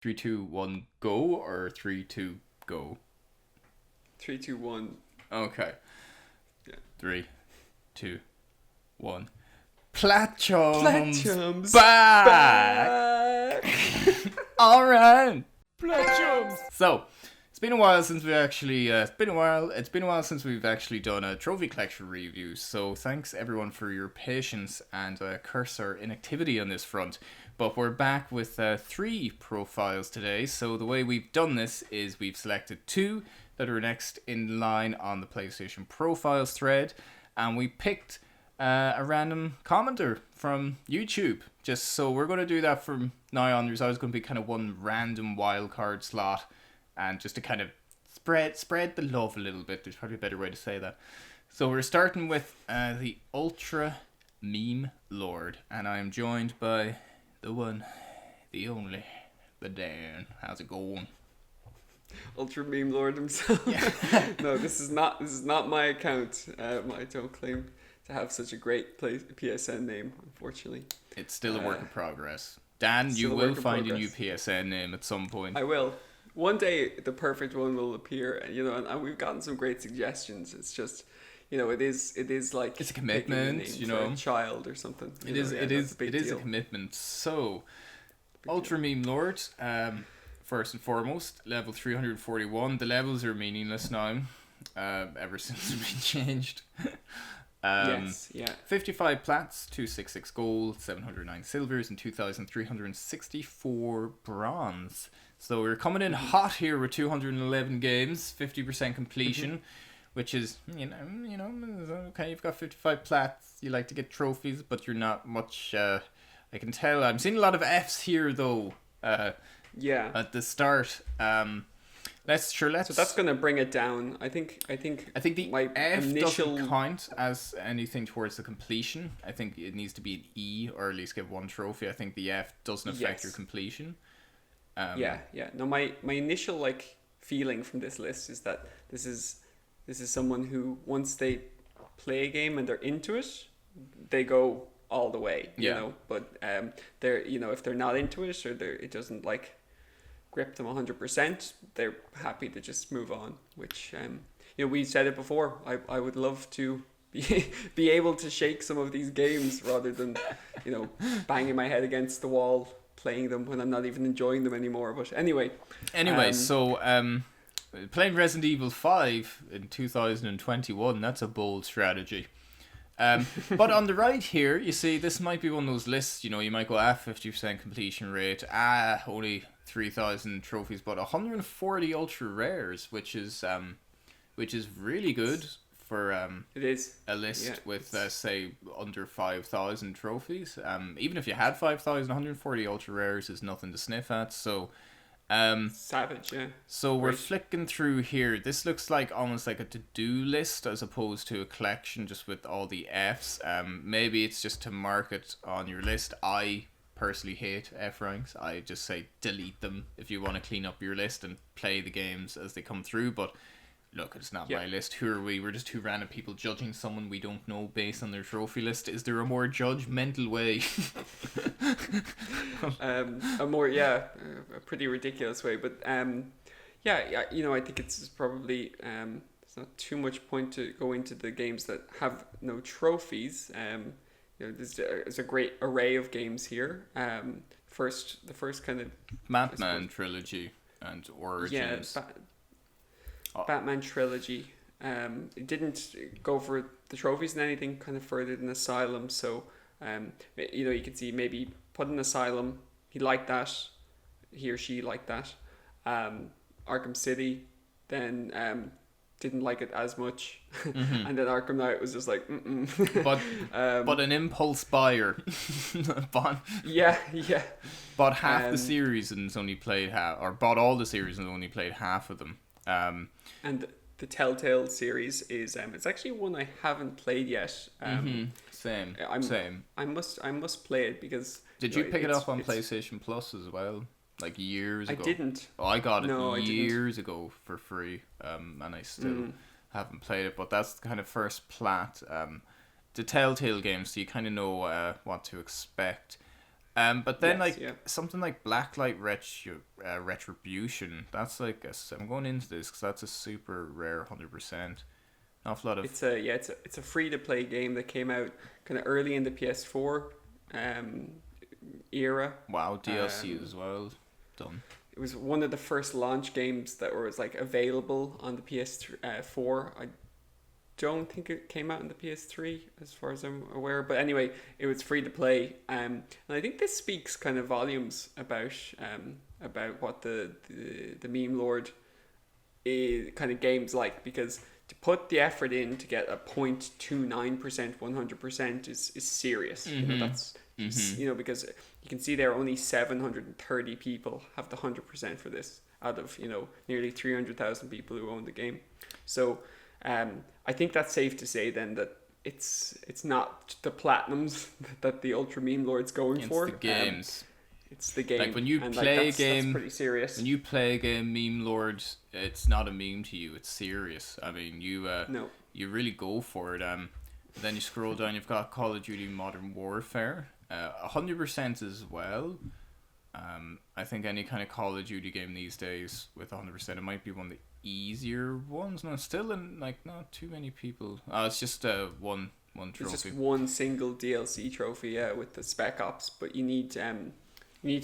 3, 2, 1, go, or 3, 2, go? 3, 2, 1. Okay. Yeah. 3, 2, 1. Platchums! Platchums Back! Alright! Platchums! So, it's been a while since we actually, it's been a while since we've actually done a trophy collection review, so thanks everyone for your patience and curse our inactivity on this front. But we're back with 3 profiles today, so the way we've done this is we've selected 2 that are next in line on the PlayStation Profiles thread, and we picked a random commenter from YouTube. Just so we're going to do that from now on. There's always going to be kind of one random wildcard slot, and just to kind of spread the love a little bit. There's probably a better way to say that. So we're starting with the Ultra Meme Lord, and I am joined by the one, the only, the Dan. How's it going? Ultra Meme Lord himself. Yeah. No, this is not my account. I don't claim to have such a great PSN name, unfortunately. It's still a work in progress. Dan, you will find a new PSN name at some point. I will. One day, the perfect one will appear, and we've gotten some great suggestions. It's just, it is like it's a commitment, picking a name for a child or something. It is a commitment. So, Ultra Meme Lord, first and foremost, level 341. The levels are meaningless now, ever since it's been changed. Yes, yeah. 55 plats, 266 gold, 709 silvers, and 2,364 bronze. So we're coming in hot here with 211 games, 50% completion, which is, okay, you've got 55 plats, you like to get trophies, but you're not much, I can tell. I'm seeing a lot of Fs here, though, yeah. at the start. So that's going to bring it down. I think the my F initial doesn't count as anything towards the completion. I think it needs to be an E, or at least get 1 trophy. I think the F doesn't affect your completion. Yeah. No, my initial feeling from this list is that this is someone who, once they play a game and they're into it, they go all the way. You know, but they're if they're not into it, or it doesn't grip them 100%, they're happy to just move on, which we said it before, I would love to be able to shake some of these games rather than banging my head against the wall playing them when I'm not even enjoying them anymore. But anyway, so playing Resident Evil 5 in 2021, that's a bold strategy. But on the right here, you see, this might be one of those lists, you might go 50% completion rate, only 3,000 trophies, but 140 ultra rares, which is really good for it is a list with say under 5,000 trophies. Even if you had 5,000, 140 ultra rares is nothing to sniff at. So savage, yeah. So we're flicking through here. This looks like almost like a to-do list as opposed to a collection just with all the Fs. Maybe it's just to mark it on your list. I personally hate F ranks. I just say delete them if you want to clean up your list and play the games as they come through. But look, it's not my list. Who are we? We're just 2 random people judging someone we don't know based on their trophy list. Is there a more judgmental way? A pretty ridiculous way. But I think it's probably there's not too much point to go into the games that have no trophies. There's a great array of games here. The first kind of Batman trilogy and Origins. Yeah, Batman trilogy. It didn't go for the trophies and anything kind of further than Asylum. So, you could see maybe put in Asylum. He liked that. He or she liked that. Arkham City, then didn't like it as much, and then Arkham Knight was just like, but an impulse buyer, yeah, bought half the series and only played half, or bought all the series and only played half of them. And the Telltale series is it's actually one I haven't played yet. Same. I must play it because. Did you pick it up on PlayStation Plus as well? Like years ago. I didn't. Oh, I got it years ago for free, and I still haven't played it. But that's the kind of first plat. The Telltale games, so you kind of know what to expect. But then Yes, yeah. something like Retribution, that's like I'm going into this because that's a super rare 100%. An awful lot of It's a free to play game that came out kind of early in the PS4 um, era. wow DLC Um, as well done. it was one of the first launch games that was like available on the PS4. I don't think it came out on the PS3 as far as I'm aware, but anyway, it was free to play. And I think this speaks kind of volumes about what the meme lord is, kind of games like, because to put the effort in to get a 0.29% 100% is serious. You know, that's you know, because you can see there are only 730 people have the 100% for this out of, you know, nearly 300,000 people who own the game. So I think that's safe to say then that it's not the platinums that the ultra meme lord's going for. It's the games. It's the game. Like when you and play like, a game, that's pretty serious. when you play a game, meme lord, it's not a meme to you. It's serious. I mean, No. you really go for it. Then you scroll down. You've got Call of Duty Modern Warfare, 100% as well. I think any kind of Call of Duty game these days with 100%, it might be one of the easier ones. No, still in like not too many people. It's just one trophy. It's just one single DLC trophy, yeah, with the Spec Ops, but you need to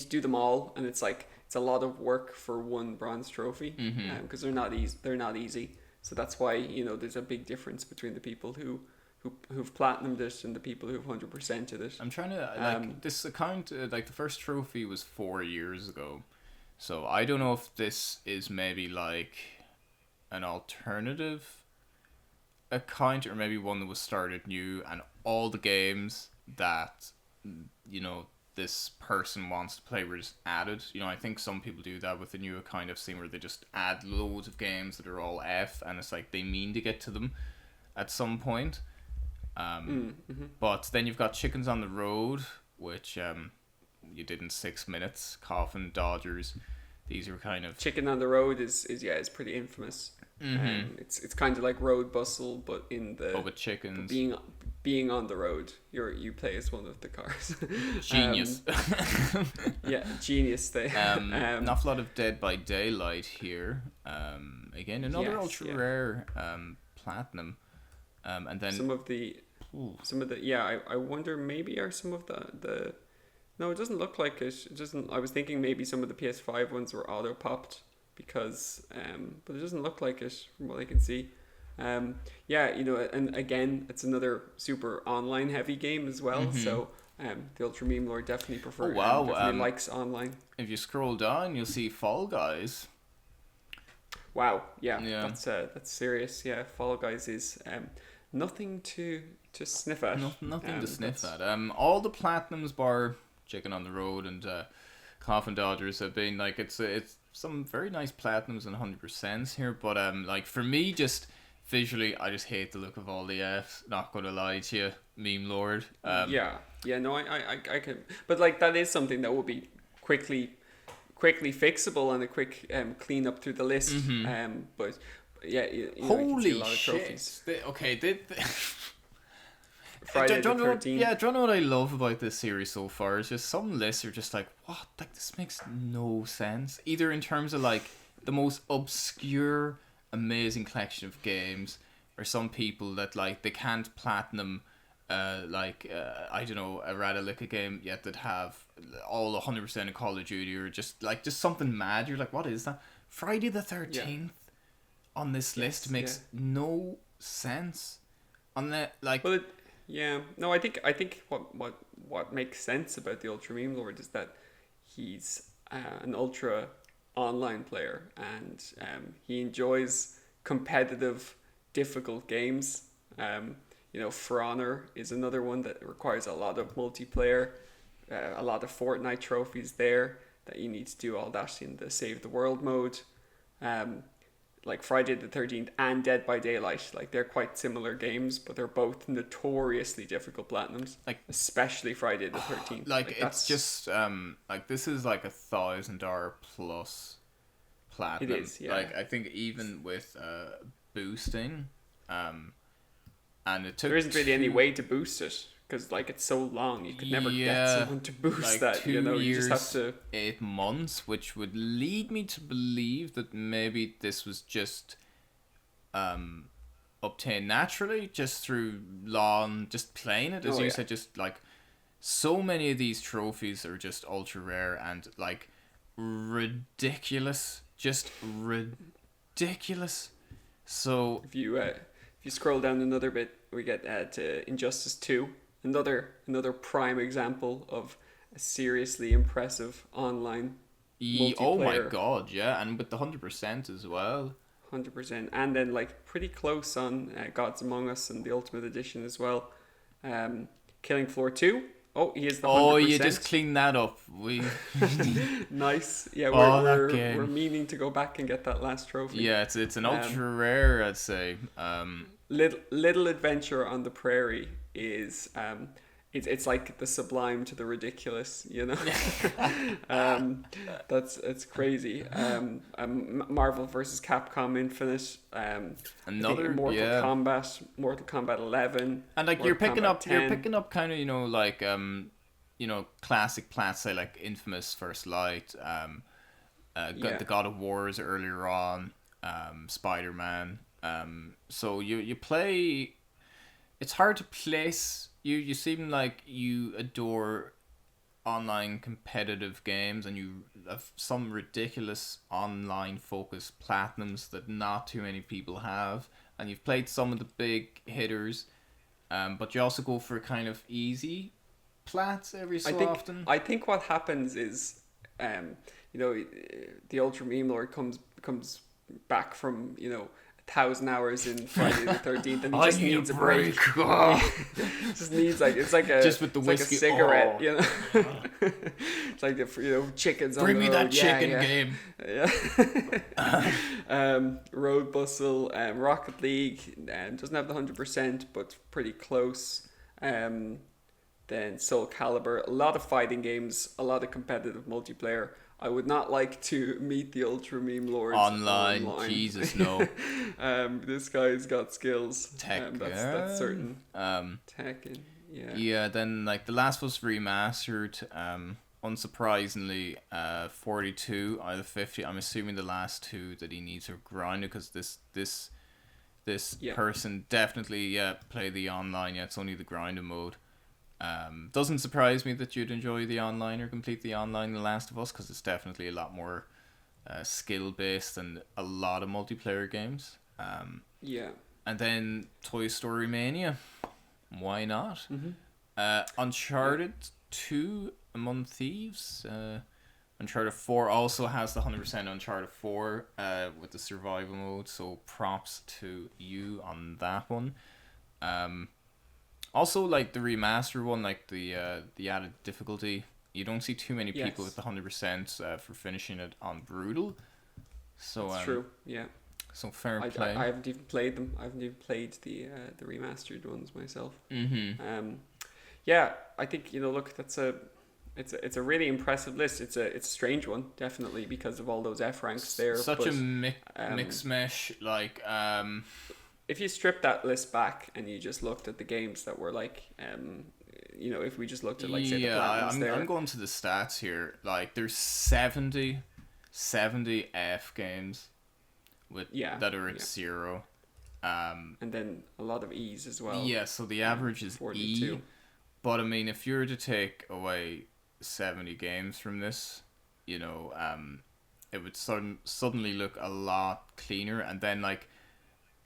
do them all, and it's a lot of work for one bronze trophy, because they're not easy. They're not easy, so that's why, you know, there's a big difference between the people who've platinumed it and the people who've 100%ed it. I'm trying to like this account. Like the first trophy was 4 years ago, so I don't know if this is maybe like an alternative account or maybe one that was started new, and all the games that, you know, this person wants to play were just added. You know, I think some people do that with the new account I've seen, where they just add loads of games that are all F, and it's like they mean to get to them at some point. But then you've got Chickens on the Road, which you did in 6 minutes. Coffin Dodgers. These are kind of Chicken on the Road is pretty infamous. It's kind of like Road Bustle, but in the with chickens. Being on the road, you play as one of the cars. Genius. Yeah, genius thing. An awful lot of Dead by Daylight here. Again, another ultra rare platinum. And then some of the I wonder, maybe are some of the no, it doesn't look like it. It doesn't. I was thinking maybe some of the PS5 ones were auto popped because but it doesn't look like it from what I can see. Yeah, you know, and again, it's another super online heavy game as well. So the ultra meme lord definitely definitely likes online. If you scroll down, you'll see Fall Guys. Wow, yeah. That's serious. Yeah, Fall Guys is nothing to sniff at. Nothing to sniff at. All the platinums bar Chicken on the Road and Coffin Dodgers have been like, it's some very nice platinums and 100% here, but like for me, just visually, I just hate the look of all the Fs. Not gonna lie to you, meme lord. No, I can, but like that is something that will be quickly fixable and a quick clean up through the list. But yeah, you know, you can see a lot of trophies. Friday the 13th. Yeah, do you know what I love about this series so far? It's just some lists are just like, what? Like, this makes no sense. Either in terms of like the most obscure, amazing collection of games, or some people that like they can't platinum I don't know, a Radalika game yet that have all 100% of Call of Duty, or just something mad. You're like, what is that? Friday the 13th on this list makes no sense. On the like, well, no, I think what makes sense about the ultra meme lord is that he's an ultra online player, and he enjoys competitive, difficult games. You know, For Honor is another one that requires a lot of multiplayer, a lot of Fortnite trophies there, that you need to do all that in the Save the World mode. Like Friday the 13th and Dead by Daylight, like they're quite similar games, but they're both notoriously difficult platinums. Like especially Friday the 13th. Like it's just like this is like $1,000 plus platinum. It is, yeah. Like I think even with boosting, and it took. There isn't really any way to boost it because like it's so long, you could never get Yeah, someone to boost like that. You 2 know, you just have years, to. 8 months, which would lead me to believe that maybe this was just um obtained naturally, just through long, just playing it, as Oh you yeah, said, just like so many of these trophies are just ultra rare and like ridiculous, just ridiculous. So if you scroll down another bit, we get to Injustice 2, another prime example of a seriously impressive online oh my multiplayer. god, yeah, and with the 100% as well. 100%, and then like pretty close on Gods Among Us and the Ultimate Edition as well. Killing Floor 2. Oh, he is the Oh, you just 100%. clean that up. We Nice. Yeah, oh, that we're game. meaning to go back and get that last trophy. Yeah, it's an Um, ultra rare, I'd say. Little Adventure on the Prairie is it's like the sublime to the ridiculous, you know. It's crazy. Marvel versus Capcom Infinite. I think Another, yeah. Mortal Kombat 11, And like Mortal Kombat you're 10. picking up kind of, like classic plats, say like Infamous First Light, Yeah, the God of Wars earlier on, Spider-Man. So you play. It's hard to place. You seem like you adore online competitive games, and you have some ridiculous online focused platinums that not too many people have, and you've played some of the big hitters, but you also go for kind of easy plats every so often. I think what happens is, you know, the Ultra Meme Lord comes back from 1,000 hours in Friday the 13th, and he just needs a break. Just needs it's like a just with the it's like a whiskey. cigarette, Oh. you know. It's like the chickens. Bring on the me road. that chicken yeah. game. Yeah. Road Bustle, Rocket League, doesn't have the 100%, but pretty close. Then Soul Calibur, a lot of fighting games, a lot of competitive multiplayer. I would not like to meet the Ultra Meme Lords Online. Jesus, no. This guy's got skills. Tekken. That's certain. Tekken, yeah. Yeah, then like The Last of Us Remastered, unsurprisingly, 42 out of 50. I'm assuming the last two that he needs are grinded, because this Yeah. person definitely play the online. Yeah, it's only the grinder mode. Doesn't surprise me that you'd enjoy the online or complete the online The Last of Us, because it's definitely a lot more skill based than a lot of multiplayer games. Yeah. And then Toy Story Mania, why not? Mm-hmm. Uncharted 2 Among Thieves. Uncharted 4 also has the 100% Uncharted 4 with the survival mode, so props to you on that one. Also, like the remastered one, like the added difficulty, you don't see too many people with the 100% for finishing it on brutal. So that's true. Yeah. So fair play. I haven't even played them. I haven't even played the remastered ones myself. Mm-hmm. Yeah, I think look, it's a really impressive list. It's a strange one, definitely, because of all those F ranks there. Such a mix mesh, like if you strip that list back and you just looked at the games that were like, if we just looked at say the Platchums there. I'm going to the stats here. Like there's 70 F games that are at 0. And then a lot of E's as well. Yeah, so the average is 42. E. But I mean, if you were to take away 70 games from this, it would suddenly look a lot cleaner. And then like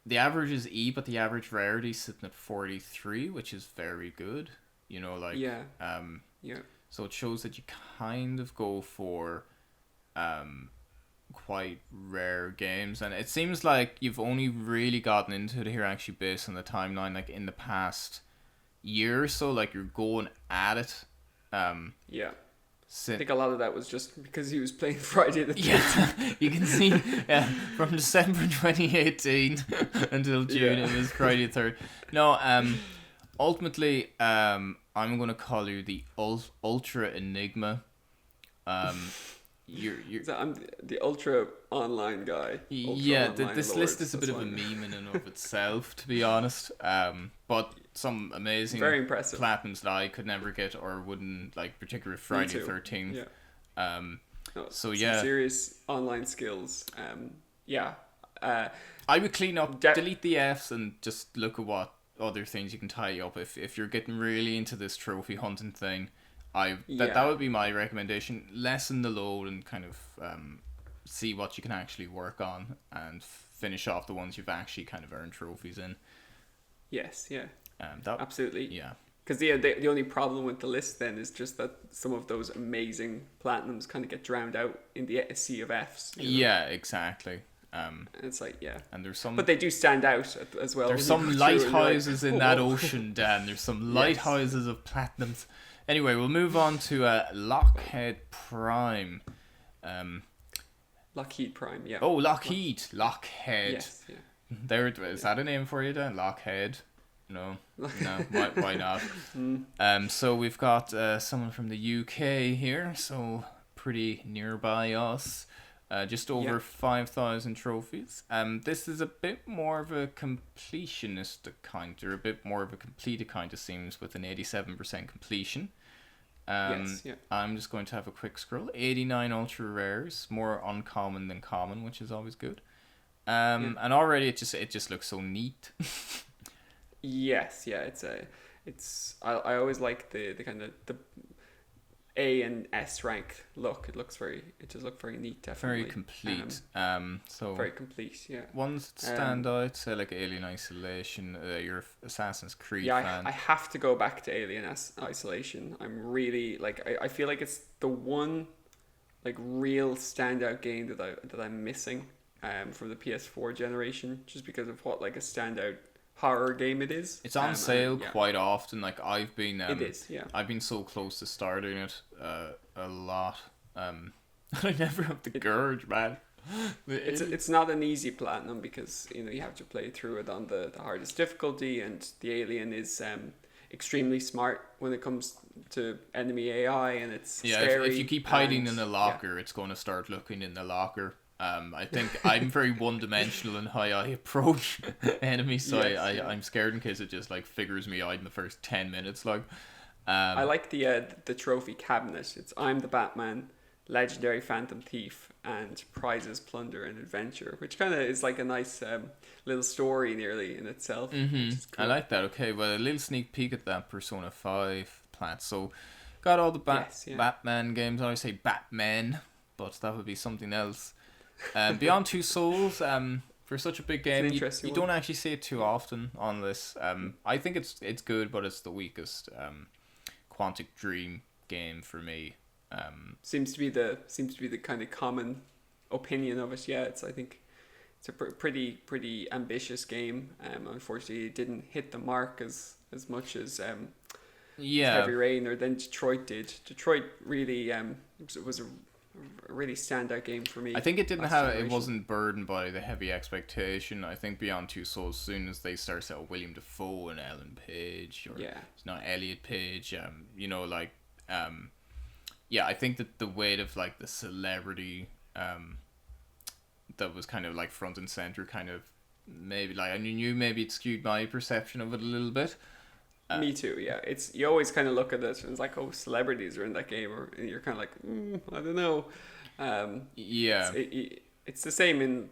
the average is E, but the average rarity is sitting at 43, which is very good. Yeah. So it shows that you kind of go for quite rare games, and it seems like you've only really gotten into it here actually based on the timeline, like in the past year or so, like you're going at it. Yeah. I think a lot of that was just because he was playing Friday the 13th. Yeah, you can see from December 2018 until June it was Friday the 3rd. No, ultimately, I'm going to call you the Ultra Enigma. I'm the Ultra Online guy. This list is a bit of a meme in and of itself, to be honest. But some amazing, very impressive, platinums that I could never get or wouldn't like, particularly Friday the 13th. Yeah. No, So some serious online skills. Yeah. I would clean up, delete the Fs, and just look at what other things you can tie up. If you're getting really into this trophy hunting thing, that would be my recommendation. Lessen the load and kind of see what you can actually work on and finish off the ones you've actually kind of earned trophies in. Yes, yeah. Absolutely. Yeah. Because the only problem with the list then is just that some of those amazing platinums kind of get drowned out in the sea of Fs. Yeah, exactly. It's like, yeah. And there's some, but they do stand out as well. There's some lighthouses in that ocean, Dan. There's some lighthouses of platinums. Anyway, we'll move on to Lockheed Prime. Lockheed Prime, yeah. Oh, Lockheed. Yes, yeah. There, is that a name for you, Dan? Lockheed? No. Why not? So we've got someone from the UK here, so pretty nearby us. Just over 5,000 trophies. This is a bit more of a completionist account, or a bit more of a complete account, it seems, with an 87% completion. I'm just going to have a quick scroll. 89 ultra rares, more uncommon than common, which is always good. And already it just looks so neat. Yes, yeah, I always like the kind of the A and S rank look. It just looks very neat, definitely. Very complete. So very complete, yeah. Ones that stand out, say like Alien Isolation, your Assassin's Creed fan. I have to go back to Alien Isolation. I'm really like I feel like it's the one like real standout game that I'm missing from the PS4 generation, just because of what like a standout horror game it is. It's on sale quite often. Like I've been it is, yeah. I've been so close to starting it a lot. I never have the urge, man. It's not an easy platinum because you have to play through it on the hardest difficulty, and the alien is extremely smart when it comes to enemy AI, and it's scary. If you keep hiding in the locker, it's going to start looking in the locker. I think I'm very one-dimensional in how I approach enemies, so I'm scared in case it just like figures me out in the first 10 minutes. Like, I like the trophy cabinet. It's I'm the Batman, legendary Phantom Thief, and prizes, plunder, and adventure, which kind of is like a nice little story nearly in itself. Mm-hmm. Cool. I like that. Okay, well, a little sneak peek at that Persona 5 plat. So, got all the Batman games. I always say Batman, but that would be something else. Beyond Two Souls, for such a big game, you don't actually see it too often on this. I think it's good, but it's the weakest Quantic Dream game for me. Seems to be the kind of common opinion of it. Yeah, I think it's a pretty ambitious game. Unfortunately, it didn't hit the mark as much as Heavy Rain or then Detroit did. Detroit really was a really standout game for me. I think it wasn't burdened by the heavy expectation. I think Beyond Two Souls, as soon as they start selling William Dafoe and Ellen Page, or it's not Elliot Page, I think that the weight of like the celebrity that was kind of like front and center, kind of maybe like, I knew maybe it skewed my perception of it a little bit. Me too, yeah. You always kind of look at it and it's like, oh, celebrities are in that game, and you're kind of like, I don't know. It's the same in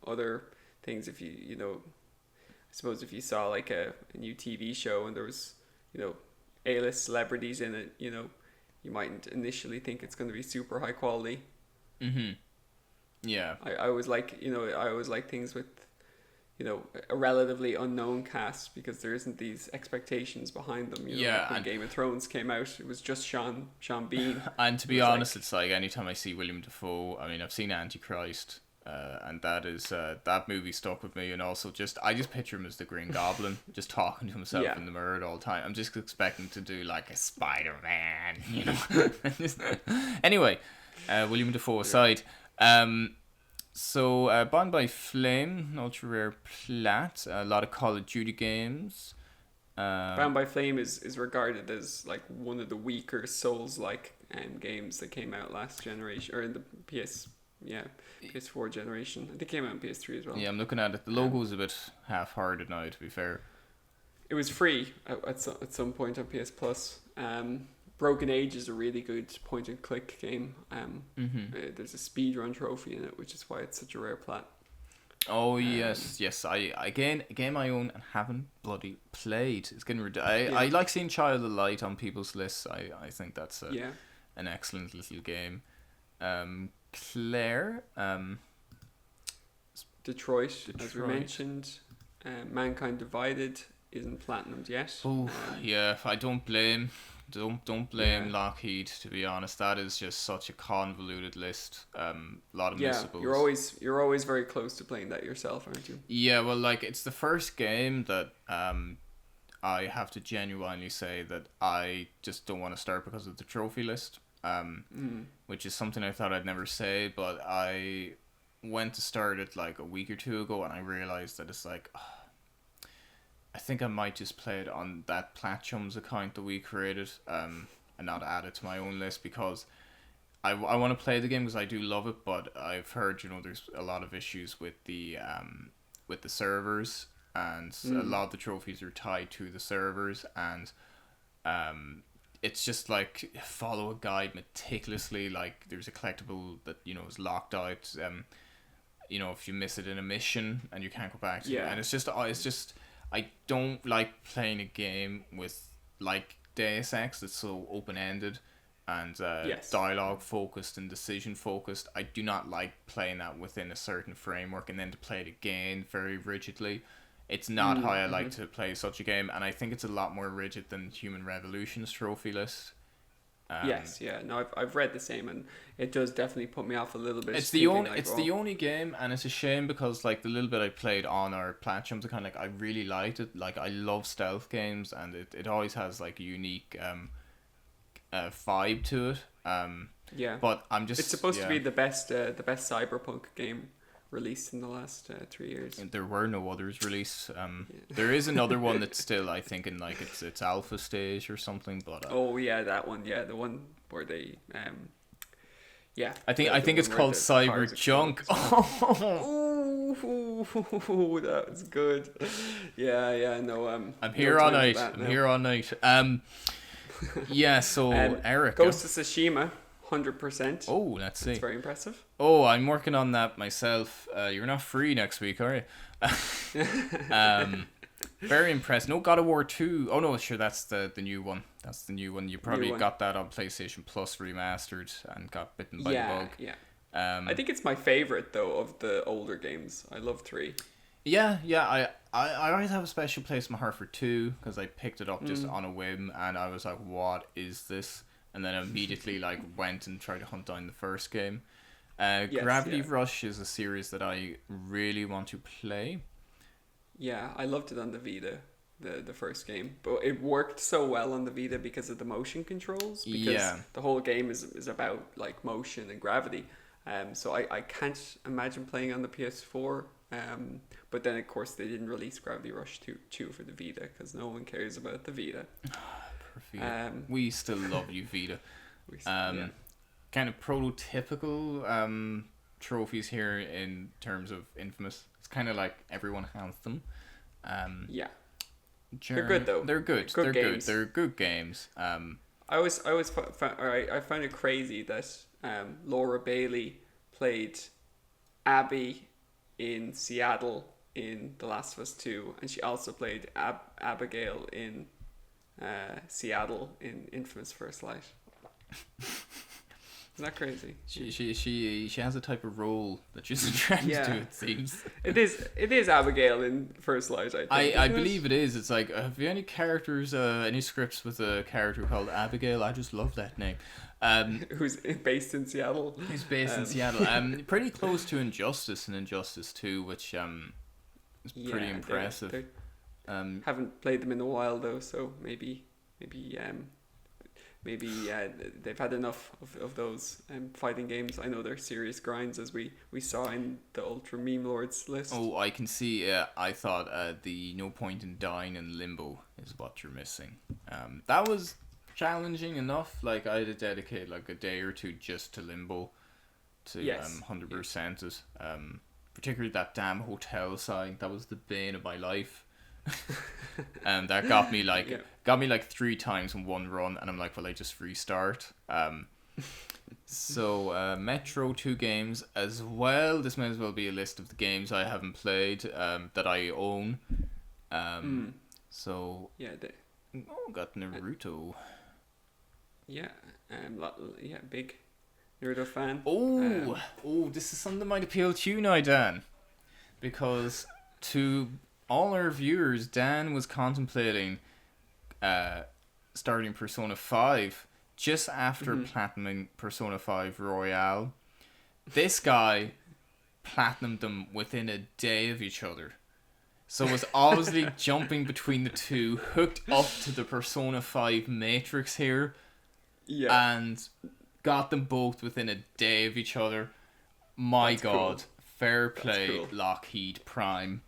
other things. If you I suppose if you saw like a new TV show and there was A-list celebrities in it, you mightn't initially think it's going to be super high quality. Mm-hmm. Yeah. I always like things with a relatively unknown cast, because there isn't these expectations behind them. When Game of Thrones came out, it was just Sean Bean. And to be honest, it's like anytime I see William Dafoe, I mean, I've seen Antichrist, and that movie stuck with me. And also I just picture him as the Green Goblin, just talking to himself in the mirror all the time. I'm just expecting to do like a Spider-Man, Anyway, William Dafoe aside, So, Bound by Flame, an ultra rare plat, a lot of Call of Duty games. Bound by Flame is regarded as like one of the weaker Souls-like games that came out last generation, or in the PS4 generation. I think it came out on PS3 as well. Yeah, I'm looking at it. The logo's a bit half-hearted now, to be fair. it was free at some point on PS Plus. Broken Age is a really good point and click game. There's a speedrun trophy in it, which is why it's such a rare plat. Oh yes. I again a game I own and haven't bloody played. It's getting I like seeing Child of Light on people's lists. I think that's an excellent little game. Claire, Detroit, as we mentioned. Mankind Divided isn't platinumed yet. Oh yeah, I don't blame Lockheed, to be honest. That is just such a convoluted list. A lot of missables. You're always very close to playing that yourself, aren't you? Yeah, well, like it's the first game that I have to genuinely say that I just don't want to start because of the trophy list. Which is something I thought I'd never say, but I went to start it like a week or two ago, and I realized that it's like, I think I might just play it on that Platchums account that we created, and not add it to my own list, because I want to play the game because I do love it, but I've heard, there's a lot of issues with the servers, and a lot of the trophies are tied to the servers, and it's just like follow a guide meticulously. Like there's a collectible that is locked out. If you miss it in a mission and you can't go back to it, and it's just I don't like playing a game with like Deus Ex that's so open ended and dialogue focused and decision focused. I do not like playing that within a certain framework and then to play it again very rigidly. It's not how I like to play such a game, and I think it's a lot more rigid than Human Revolution's trophy list. I've read the same, and it does definitely put me off a little bit. It's the only game, and it's a shame because like the little bit I played on our Platchums account, like I really liked it. Like I love stealth games, and it always has like a unique vibe to it. But it's supposed to be the best cyberpunk game released in the last 3 years. And there were no others released. There is another one that's still, I think, in like its alpha stage or something. But that one, the one where they I think it's called Cyber Junk. Oh, that was good. I'm here all night. So Eric, Ghost of Tsushima. 100%. Oh, let's see. It's very impressive. Oh, I'm working on that myself. You're not free next week, are you? Very impressed. No, God of War 2. Oh no, sure, that's the new one. That's the new one. You probably got that on PlayStation Plus remastered and got bitten by the bug. Yeah. I think it's my favorite though of the older games. I love 3. Yeah. I always have a special place in my heart for 2 because I picked it up just on a whim, and I was like, "What is this?" And then immediately went and tried to hunt down the first game. Gravity Rush is a series that I really want to play. Yeah, I loved it on the Vita, the first game. But it worked so well on the Vita because of the motion controls. Because the whole game is about like motion and gravity. So I can't imagine playing on the PS4. But then of course they didn't release Gravity Rush 2 for the Vita because no one cares about the Vita. We still love you, Vita. Kind of prototypical trophies here in terms of Infamous. It's kind of like everyone has them. They're good though. They're good. They're good games. I found it crazy that Laura Bailey played Abby in Seattle in The Last of Us 2, and she also played Abigail in Seattle in Infamous First Light. Isn't that crazy? She has a type of role that she's attracted to, it seems. It is Abigail in First Light, I think. I believe it is. It's like, have you any characters, any scripts with a character called Abigail? I just love that name. Who's based in Seattle. He's based in Seattle. Pretty close to Injustice and Injustice 2, which is pretty impressive. Haven't played them in a while though, so maybe they've had enough of those fighting games. I know they're serious grinds, as we saw in the Ultra Meme Lords list. Oh, I can see. I thought the No Point in Dying and Limbo is what you're missing. That was challenging enough. Like I had to dedicate like a day or two just to Limbo to 100% it. Particularly that damn hotel side. That was the bane of my life. And that got me like Yeah. 3 times in one run, and I'm like, well, I just restart. So Metro 2 games as well. This might as well be a list of the games I haven't played that I own. So Yeah. got Naruto. Yeah. Big Naruto fan. This is something that might appeal to you now, Dan, because to all our viewers, Dan was contemplating starting Persona 5 just after platinuming Persona 5 Royale. This guy platinumed them within a day of each other. So was obviously jumping between the two, hooked up to the Persona 5 Matrix here, and got them both within a day of each other. My God, cool. fair play, Cool. Lockheed Prime.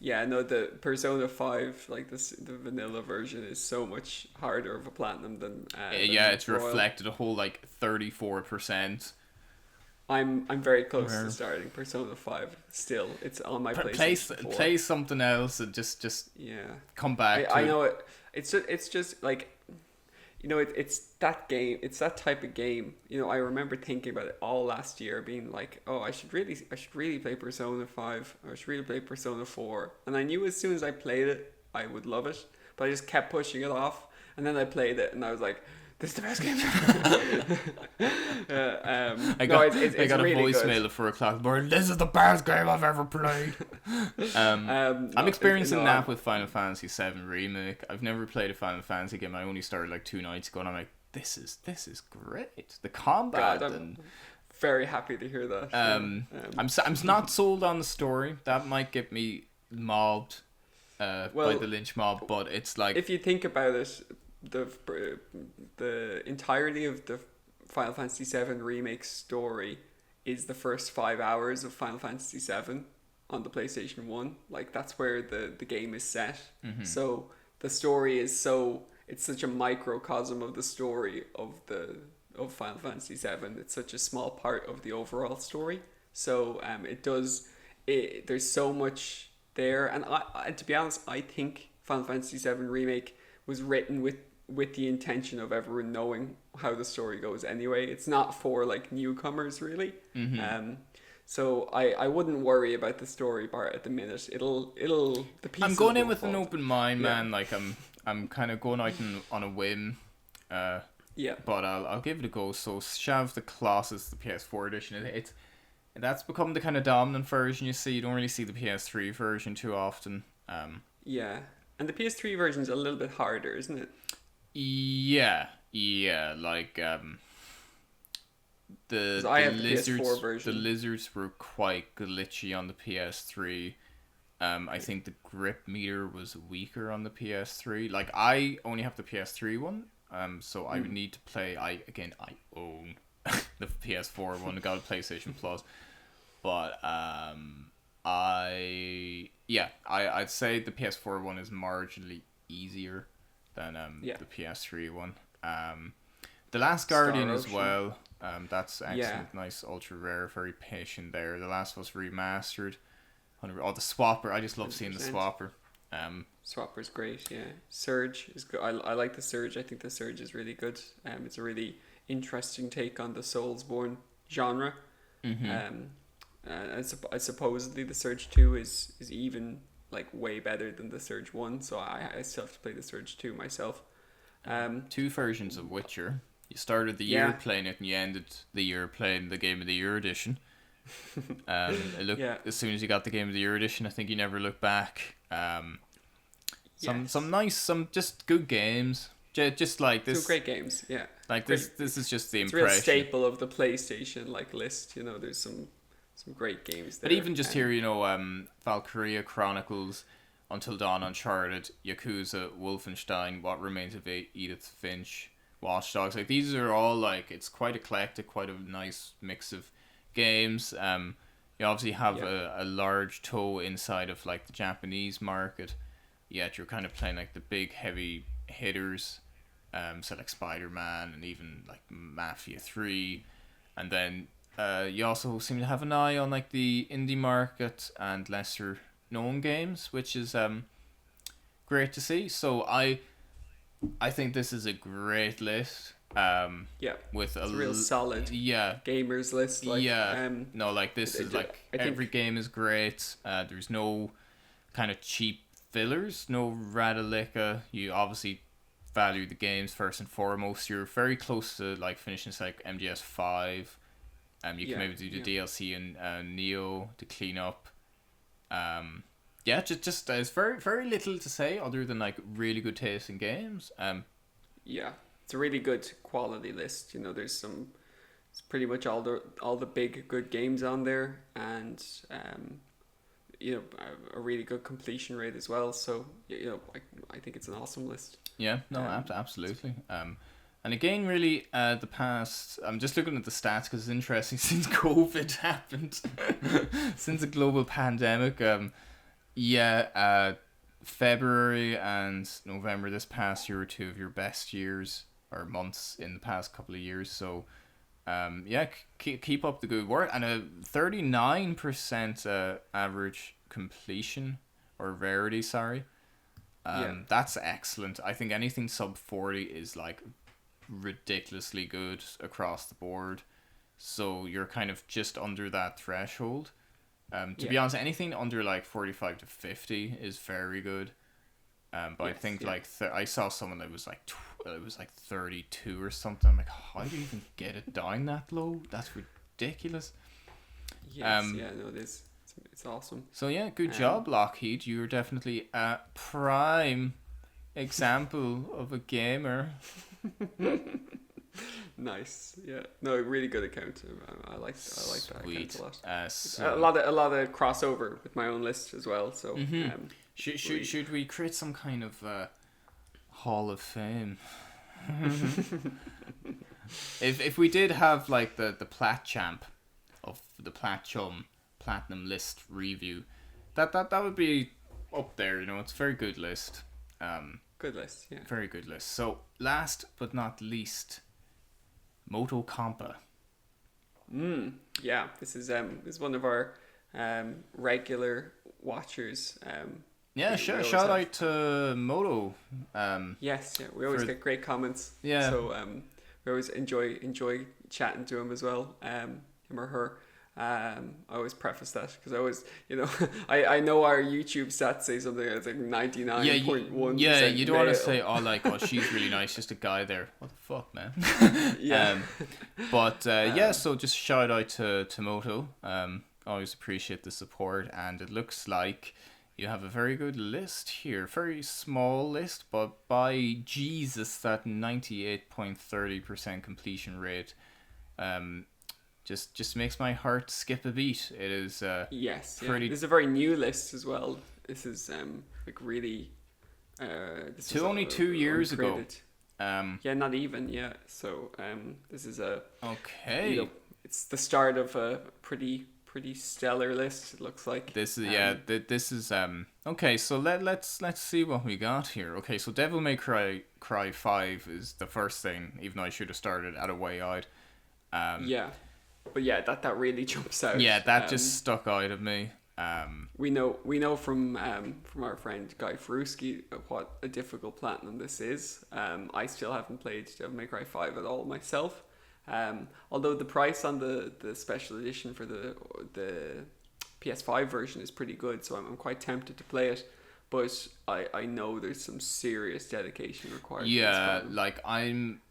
Yeah, no, the Persona 5, like the vanilla version, is so much harder of a platinum than It's Royal. reflected a whole 34%. I'm very close to starting Persona 5 still. It's on my PlayStation 4. Play something else and just come back to I know it. It's just like, it's that game. It's that type of game. I remember thinking about it all last year, being like, oh, I should really play Persona 5. Or I should really play Persona 4. And I knew as soon as I played it, I would love it. But I just kept pushing it off. And then I played it, and I was like, this is the best game ever. I got a really voicemail good. at 4 o'clock. This is the best game I've ever played. I'm experiencing that with Final Fantasy VII Remake. I've never played a Final Fantasy game. I only started 2 nights ago, and I'm like, this is great. The combat I'm very happy to hear that. I'm not sold on the story. That might get me mobbed by the lynch mob, but it's like, if you think about it, the entirety of the Final Fantasy VII Remake story is the first 5 hours of Final Fantasy VII on the PlayStation 1. That's where the game is set. So the story is it's such a microcosm of the story of Final Fantasy VII. It's such a small part of the overall story. So there's so much there, and to be honest, I think Final Fantasy VII Remake was written with the intention of everyone knowing how the story goes anyway. It's not for newcomers really. So I wouldn't worry about the story part at the minute. The pieces I'm going in will with an fall. open mind, man. I'm kind of going out on a whim. But I'll give it a go. So Shadow of the Colossus, the PS4 edition, that's become the kind of dominant version. You see, you don't really see the PS3 version too often. Yeah, and the PS3 version's a little bit harder, isn't it? Yeah. The lizards, PS4 version. the lizards were quite glitchy on the PS3. I think the grip meter was weaker on the PS3. I only have the PS3 one. So I would need to play. I own the PS4 one. Got a PlayStation Plus, but I'd say the PS4 one is marginally easier than the PS3 one. The Last Guardian as well. That's excellent, nice, ultra rare, very patient there. The Last of Us Remastered. The Swapper. I just love seeing the Swapper. Swapper's great, yeah. Surge is good. I like the Surge. I think the Surge is really good. It's a really interesting take on the Soulsborne genre. And supposedly the Surge 2 is even way better than the Surge 1, so I still have to play the Surge 2 myself. 2 versions of Witcher. You started the year playing it, and you ended the year playing the Game of the Year edition. As soon as you got the Game of the Year edition, I think you never looked back. Some just good games. Just like this. 2 great games, yeah. This is just the it's impression. It's a real staple of the PlayStation list. There's some great games there. But even just here, Valkyria Chronicles, Until Dawn, Uncharted, Yakuza, Wolfenstein, What Remains of Edith Finch, Watch Dogs. These are all it's quite eclectic, quite a nice mix of games. You obviously have a large toe inside of the Japanese market, yet you're kind of playing the big heavy hitters, so Spider-Man and even Mafia 3, and then you also seem to have an eye on the indie market and lesser known games, which is great to see. So I think this is a great list. Yeah, With it's a real solid yeah, gamers list. Like, yeah. No, like this is like I think, every game is great. There's no kind of cheap fillers, no radalika. You obviously value the games first and foremost. You're very close to like finishing like MGS5. You can yeah, maybe do the yeah, DLC and Neo to clean up. Yeah, just there's very little to say other than like really good taste in games. yeah. It's a really good quality list. You know, it's pretty much all the big good games on there, and you know, a really good completion rate as well. So you know, I think it's an awesome list. Yeah, no, Um, absolutely. And again, really, the past. I'm just looking at the stats because it's interesting since COVID happened, since a global pandemic. Yeah, February and November this past year were two of your best years or months in the past couple of years. So, yeah, keep up the good work and a 39% average completion or rarity. Sorry. yeah, That's excellent. I think anything sub 40 is like ridiculously good across the board. So you're kind of just under that threshold. To be yeah, honest, anything under like 45 to 50 is very good. But I yes, think yeah, like I saw someone that was like it was like 32 or something. I'm like, how do you even get it down that low? That's ridiculous. yes, yeah. No, it is. It's awesome. So yeah, good Um, job, Lockheed. You're definitely a prime example of a gamer. Nice. Yeah. No, really good account. I like that account Sweet. a lot. So A lot of crossover with my own list as well. So should we create some kind of Hall of Fame? If we did have like the Platchamp of the Platchum Platinum list review, that would be up there. You know, it's a very good list. good list. Yeah. Very good list. So last but not least, Moto Compa. Yeah. This is one of our regular watchers. Yeah, we always shout have- out to Moto. Yes. Yeah. We always for- get great comments. Yeah. So we always enjoy chatting to him as well. Him or her. I always preface that because I always, you know, I know our YouTube stats say something that's like 99.1%. Yeah, you don't want to male. say, oh, like, oh, she's really nice, just a guy there. What the fuck, man? Yeah. But yeah, so just shout out to Moto. Always appreciate the support, and it looks like you have a very good list here. Very small list, but by Jesus, that 98.30% completion rate. Just makes my heart skip a beat. It is Yes, yeah. pretty. This is a very new list as well. This is like really. This was Only 2 years ago. uncrated. Yeah, not even. Yeah, so this is a. Okay. You know, it's the start of a pretty stellar list. It looks like. This is this is okay. So let's see what we got here. Okay, so Devil May Cry 5 is the first thing. Even though I should have started at a way out. Yeah, but yeah, that really jumps out. Yeah, that just stuck out of me. We know from our friend Guy Ferruski what a difficult platinum this is. I still haven't played Devil May Cry 5 at all myself. Although the price on the special edition for the PS5 version is pretty good, so I'm quite tempted to play it. But I know there's some serious dedication required. Yeah, for this like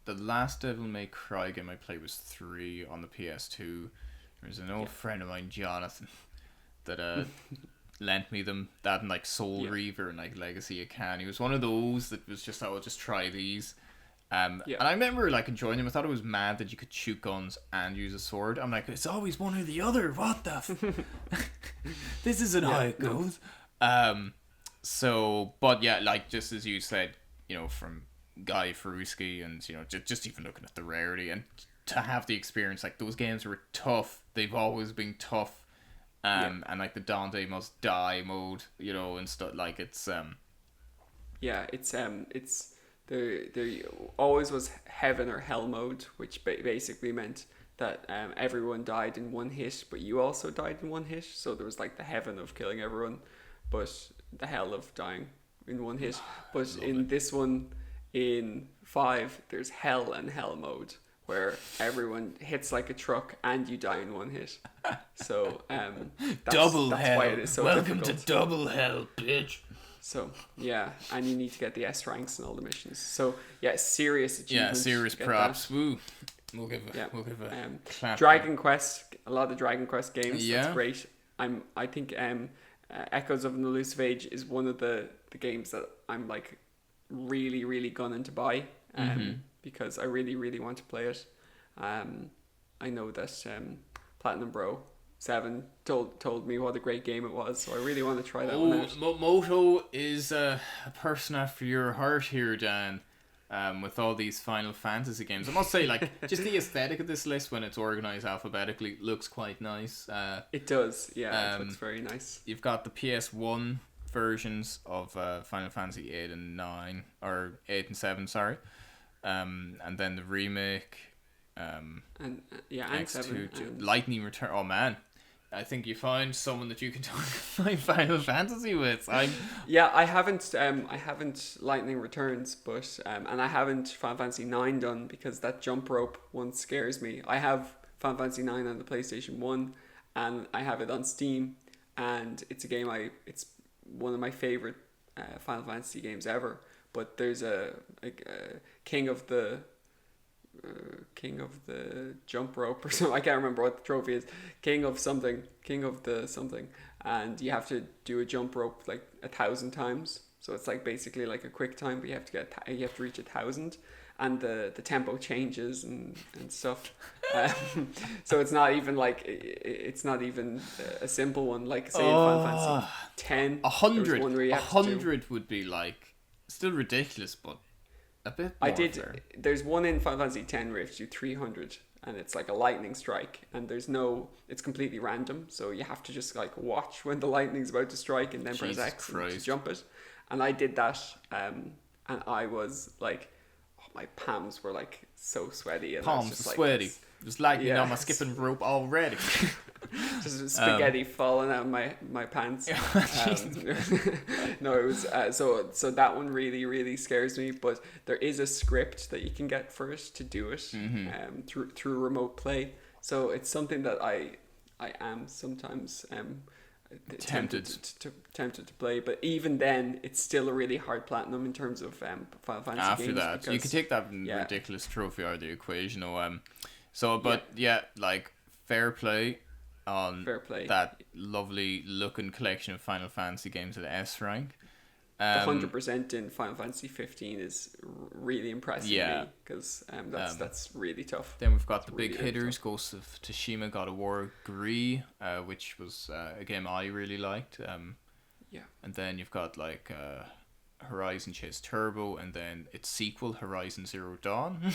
the last Devil May Cry game I played was 3 on the PS2. There's an old friend of mine, Jonathan, that lent me them. That and like Soul Reaver and like Legacy of Kain. He was one of those that was just, I'll just try these. And I remember like enjoying them. I thought it was mad that you could shoot guns and use a sword. I'm like, it's always one or the other. What the? This isn't how it goes. So, but yeah, like just as you said, you know, from Guy Ferruski, and you know, just even looking at the rarity and to have the experience, like those games were tough. They've always been tough. And like the Dante Must Die mode, you know, and stuff like it's there always was heaven or hell mode, which basically meant that everyone died in one hit, but you also died in one hit. So there was like the heaven of killing everyone, but the hell of dying in one hit. But in this one, in 5, there's hell and hell mode, where everyone hits like a truck and you die in one hit. So that's why it is so Welcome difficult. to double hell, bitch. So yeah, and you need to get the S ranks in all the missions. So yeah, serious achievement. Yeah, serious props. Woo. We'll give a clap. Dragon Quest, a lot of Dragon Quest games. Yeah. That's great. I think Echoes of an Elusive Age is one of the games that I'm like really, really gunning to buy. Because I really, really want to play it. I know that Platinum Bro 7 told me what a great game it was, so I really want to try that one out. Moto is a person after your heart here, Dan. With all these Final Fantasy games, I must say, like, just the aesthetic of this list when it's organized alphabetically looks quite nice. It does, yeah. It looks very nice. You've got the PS1 versions of Final Fantasy 8 and 9, or 8 and 7, sorry. And then the remake, and X2, 7 and... Lightning Return. Oh man, I think you found someone that you can talk my Final Fantasy with. I haven't Lightning Returns, but and I haven't Final Fantasy 9 done, because that jump rope one scares me. I have Final Fantasy 9 on the PlayStation 1, and I have it on Steam, and it's a game it's one of my favorite Final Fantasy games ever. But there's a king of the jump rope or something. I can't remember what the trophy is. King of the something, and you have to do a jump rope like 1,000 times. So it's like basically like a quick time, but you have to reach 1,000, and the tempo changes and stuff. So it's not even a simple one. Like say in Final Fantasy 10, 100 would be like still ridiculous, but a bit more fair. There's one in Final Fantasy 10 where you have to do 300, and it's like a lightning strike, and it's completely random, so you have to just like watch when the lightning's about to strike and then press X to jump it. And I did that, and I was like, my palms were like so sweaty, and palms just sweaty. Just lightning on my skipping rope already. Just spaghetti falling out of my pants. No, it was so that one really, really scares me. But there is a script that you can get first to do it through remote play. So it's something that I am sometimes tempted to play. But even then, it's still a really hard platinum in terms of Final Fantasy after games. That, you can take that ridiculous trophy out of the equation. Like fair play on that lovely looking collection of Final Fantasy games at S rank. The 100% in Final Fantasy 15 is really impressive me, because that's really tough. Then we've got the big hitters: Ghost of Tsushima, God of War, Gree, which was a game I really liked. And then you've got like Horizon Chase Turbo, and then its sequel, Horizon Zero Dawn.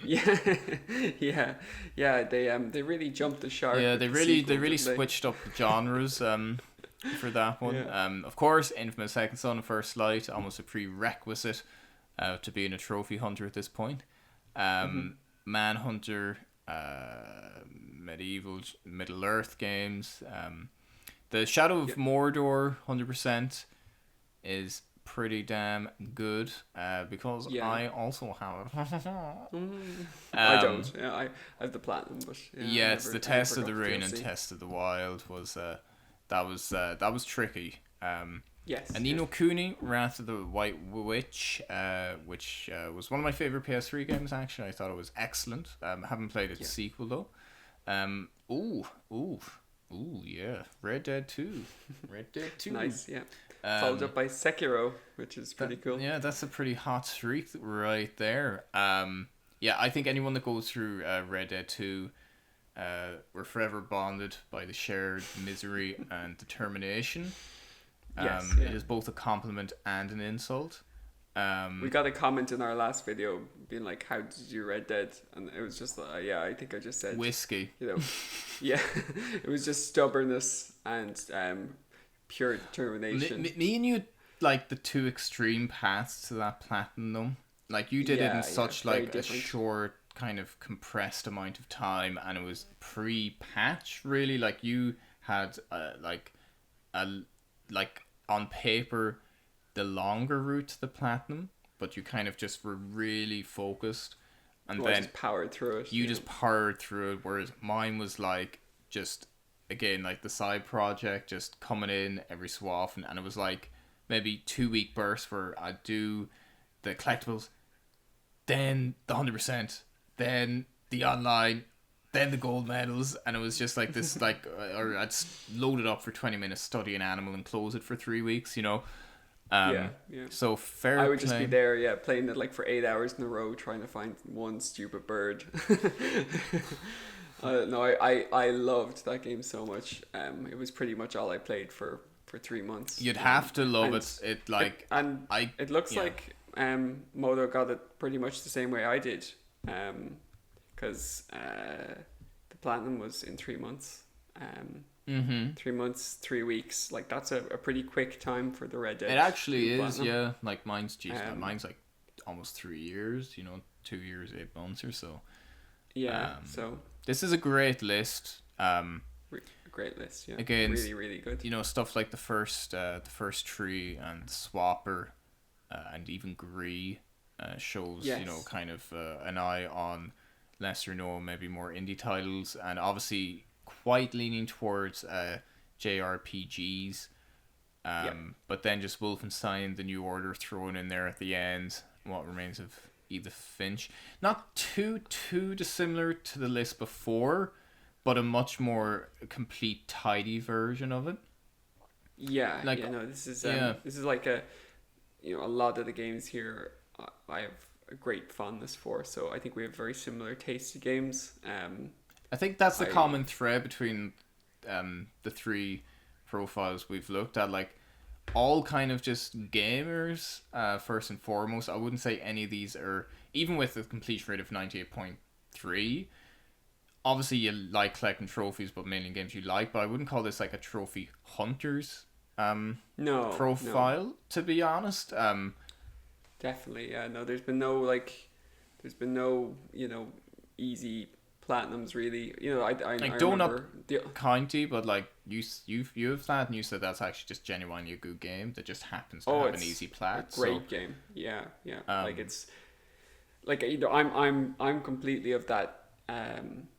yeah. They really jumped the shark. Yeah, they really switched up the genres for that one. Of course, Infamous Second Son, First Light, almost a prerequisite to being a trophy hunter at this point. Manhunter, Middle Earth games. The Shadow of Mordor 100% is pretty damn good, because I also have I don't. I have the platinum, but it's the Test of the Rain and Test of the Wild was that was tricky. Yes. And Ni no Kuni, Wrath of the White Witch, which was one of my favorite PS3 games. Actually, I thought it was excellent. Haven't played its sequel though. Red Dead 2. Nice, yeah. Followed up by Sekiro, which is pretty cool. Yeah, that's a pretty hot streak right there. I think anyone that goes through Red Dead 2, we're forever bonded by the shared misery and determination. It is both a compliment and an insult. We got a comment in our last video being like, "How did you Red Dead?" And it was just like, I think I just said whiskey. It was just stubbornness and pure determination. Me and you, like the two extreme paths to that platinum. Like you did it in such like a short, kind of compressed amount of time, and it was pre-patch. Really, like you had like on paper, the longer route to the platinum, but you kind of just were really focused, and Well, then just powered through it. you just powered through it. Whereas mine was like just again like the side project, just coming in every so often, and it was like maybe 2 week bursts where I'd do the collectibles, then the 100%, then the online, then the gold medals, and it was just like this like or I'd load it up for 20 minutes, study an animal, and close it for 3 weeks, you know. Yeah, yeah. So fair I would just play. be there, yeah, playing it like for 8 hours in a row, trying to find one stupid bird. No, I loved that game so much. It was pretty much all I played for 3 months. You'd have to love and it. It like and I. it looks yeah. like Modo got it pretty much the same way I did, because the platinum was in 3 months. 3 months, 3 weeks. Like that's a pretty quick time for the Red Dead. It actually 2 is, platinum. yeah. Like mine's, geez, mine's like almost 3 years. You know, 2 years, 8 months or so. Yeah. So This is a great list. great list. Yeah. Again, really, really good. You know, stuff like the first tree and Swapper, and even Gree, shows Yes. you know kind of an eye on lesser known, maybe more indie titles, and obviously quite leaning towards JRPGs. But then just Wolfenstein: The New Order thrown in there at the end. What Remains of Edith Finch. Not too dissimilar to the list before, but a much more complete, tidy version of it. Yeah. Like, No, this is yeah. this is like a lot of the games here I have a great fondness for. So I think we have very similar tasty games. I think that's the common thread between the three profiles we've looked at. Like, all kind of just gamers, first and foremost. I wouldn't say any of these are, even with the completion rate of 98.3, obviously you like collecting trophies, but mainly games you like, but I wouldn't call this like a trophy hunters profile, to be honest. Definitely, yeah. No, there's been no easy platinums really. I Like remember Donut County, but like you have that, and you said that's actually just genuinely a good game that just happens to have an easy plat. Great game, yeah. Like it's like I'm completely of that.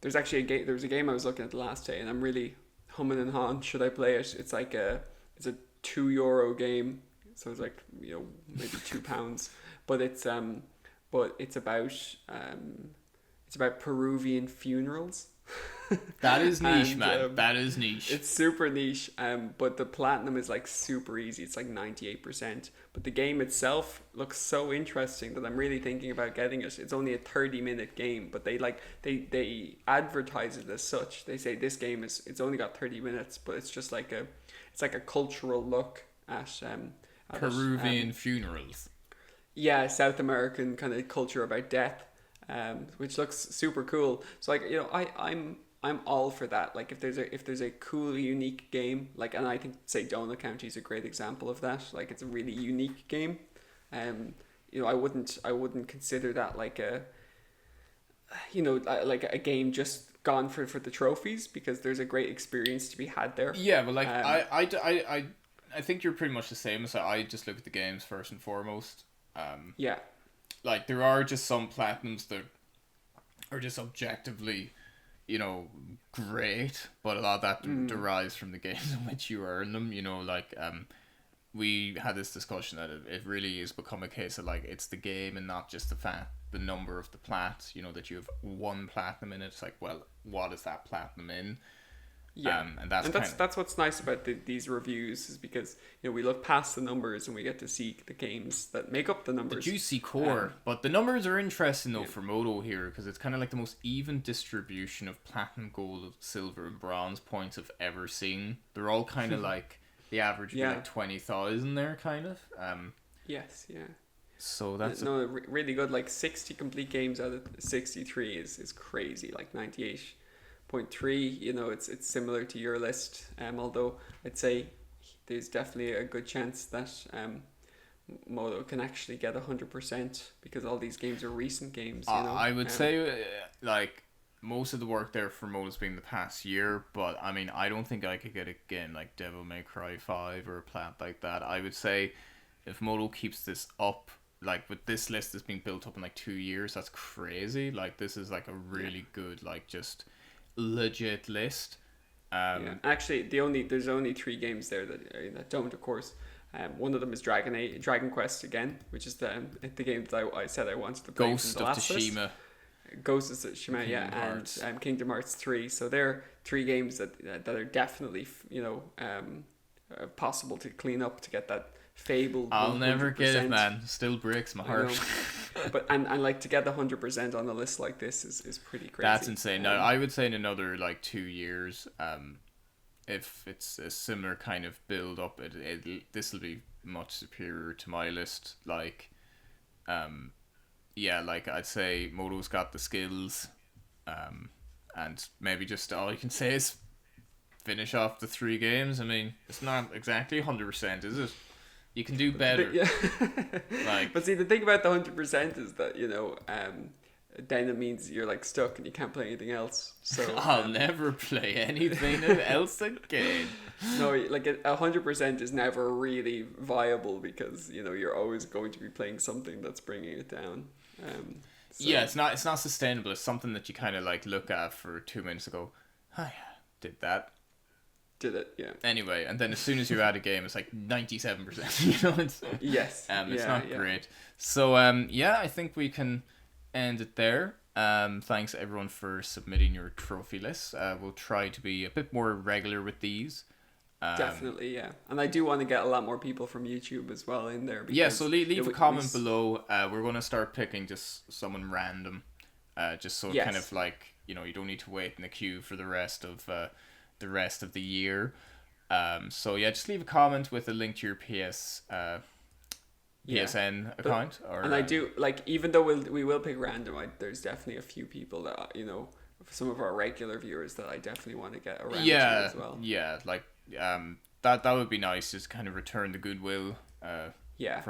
There's actually there was a game I was looking at the last day, and I'm really humming and hawing. Should I play it? It's like it's a €2 game, so it's like maybe £2, but it's about Peruvian funerals. That is niche, And, man. That is niche. It's super niche, but the platinum is like super easy. It's like 98%. But the game itself looks so interesting that I'm really thinking about getting it. It's only a 30-minute game, but they advertise it as such. They say this game it's only got 30 minutes, but it's just like a cultural look at Peruvian funerals. Yeah, South American kind of culture about death, which looks super cool. So like I'm all for that. Like if there's a cool unique game, like, and I think say Donut County is a great example of that. Like it's a really unique game. I wouldn't consider that like like a game just gone for the trophies, because there's a great experience to be had there. Yeah, but like I think you're pretty much the same. So I just look at the games first and foremost. Yeah. Like there are just some platinums that are just objectively, great, but a lot of that derives from the games in which you earn them. Like we had this discussion that it really is become a case of like it's the game and not just the number of the plats. That you have one platinum in it. It's like, well, what is that platinum in? Yeah, and that's what's nice about these reviews, is because we look past the numbers and we get to see the games that make up the numbers. The juicy core, but the numbers are interesting though for Moto here, because it's kind of like the most even distribution of platinum, gold, silver, and bronze points I've ever seen. They're all kind of like the average would be like 20,000 there, kind of. Yes, yeah. So that's really good. Like 60 complete games out of 63 is crazy. Like 98.3, it's similar to your list, although I'd say there's definitely a good chance that Moto can actually get 100%, because all these games are recent games. I would say like most of the work there for Moto's been the past year, but I mean I don't think I could get a game like Devil May Cry 5 or a plat like that. I would say if Moto keeps this up, like with this list that's being built up in like 2 years, that's crazy. Like this is like a really good, like just legit list. Actually, there's only 3 games there that don't, of course. One of them is Dragon Quest again, which is the game that I said I wanted to play. Ghost from the of last Tsushima. list. Ghost of Tsushima, and Kingdom Hearts 3. So they're 3 games that are definitely possible to clean up to get that fabled. I'll 100%. never get it, man. Still breaks my heart. But and like to get 100% on a list like this is pretty crazy. That's insane. Now I would say in another like 2 years, if it's a similar kind of build up, this will be much superior to my list. Like, yeah, like I'd say Moto's got the skills, and maybe just all you can say is finish off the 3 games. I mean, it's not exactly 100%, is it? You can do better. But see, the thing about the 100% is that then it means you're like stuck and you can't play anything else. So I'll never play anything else again. No, like 100% is never really viable because you're always going to be playing something that's bringing it down. Yeah, it's not sustainable. It's something that you kind of like look at for 2 minutes and go, oh yeah, did that. Did it, yeah. Anyway, and then as soon as you're out of game, it's like 97%. It's yes. It's not great. So I think we can end it there. Thanks everyone for submitting your trophy lists. We'll try to be a bit more regular with these. Definitely, yeah. And I do want to get a lot more people from YouTube as well in there. So leave a comment below. We're going to start picking just someone random, just so kind of like you don't need to wait in the queue for the rest of the year. So just leave a comment with a link to your PSN account. And I do even though we will pick random, there's definitely a few people that some of our regular viewers that I definitely want to get around to as well. Yeah, like that would be nice, just kind of return the goodwill. For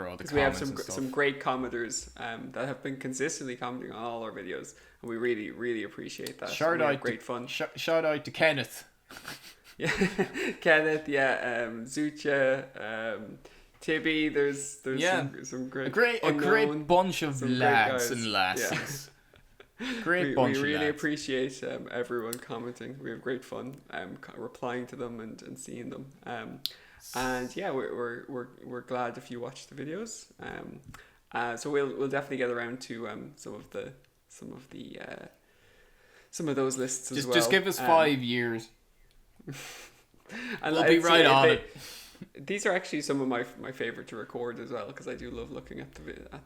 all the comments. We have some great commenters that have been consistently commenting on all our videos, and we really, really appreciate that. Great fun. Shout out to Kenneth. Yeah, Kenneth. Yeah, Zucha, Tibby. There's some great a great bunch of lads and lasses. Great bunch of lads. We really appreciate everyone commenting. We have great fun replying to them and seeing them. And yeah, we're glad if you watch the videos. So we'll definitely get around to some of those lists as well. Just give us 5 years. And we'll be right on it. These are actually some of my favorite to record as well because I do love looking at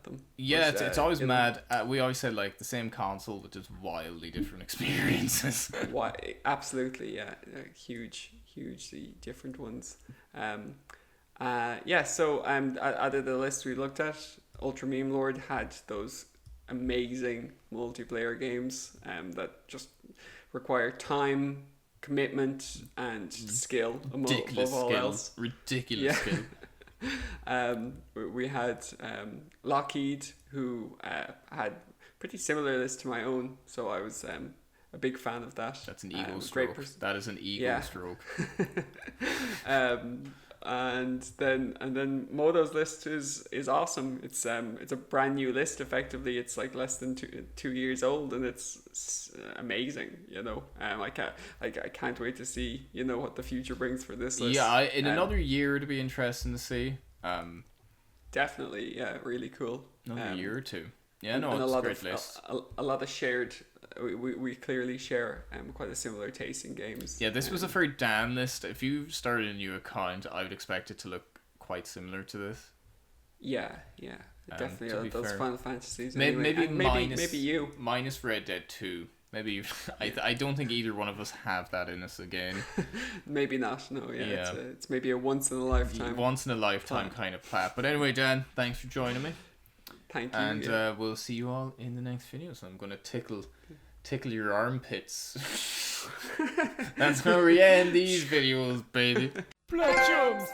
them. Yeah, it's always mad. We always say like the same console but just wildly different experiences. Why? Absolutely, yeah, hugely different ones. So out of the list we looked at, Ultra Meme Lord had those amazing multiplayer games that just require time, commitment, and skill above all else. Ridiculous skill. We had Lockheed, who had pretty similar list to my own, so I was a big fan of that. That's an ego stroke. That is an ego stroke. And then Modo's list is awesome. It's a brand new list. Effectively, it's like less than 2 years old, and it's amazing. I can't wait to see what the future brings for this list. Yeah, in another year it'd be interesting to see. Definitely, yeah, really cool. Another year or two. Yeah, no, it's a great list. A lot of shared. We clearly share quite a similar taste in games. Yeah, this was a very Dan list. If you started a new account, I would expect it to look quite similar to this. Yeah, definitely. Those Final Fantasies. Maybe you minus Red Dead 2. Maybe I don't think either one of us have that in us again. Maybe not. No, yeah. It's maybe a once in a lifetime kind of plat. But anyway, Dan, thanks for joining me. Thank you. And we'll see you all in the next video. So I'm gonna tickle your armpits. That's how we end these videos, baby. Platchums.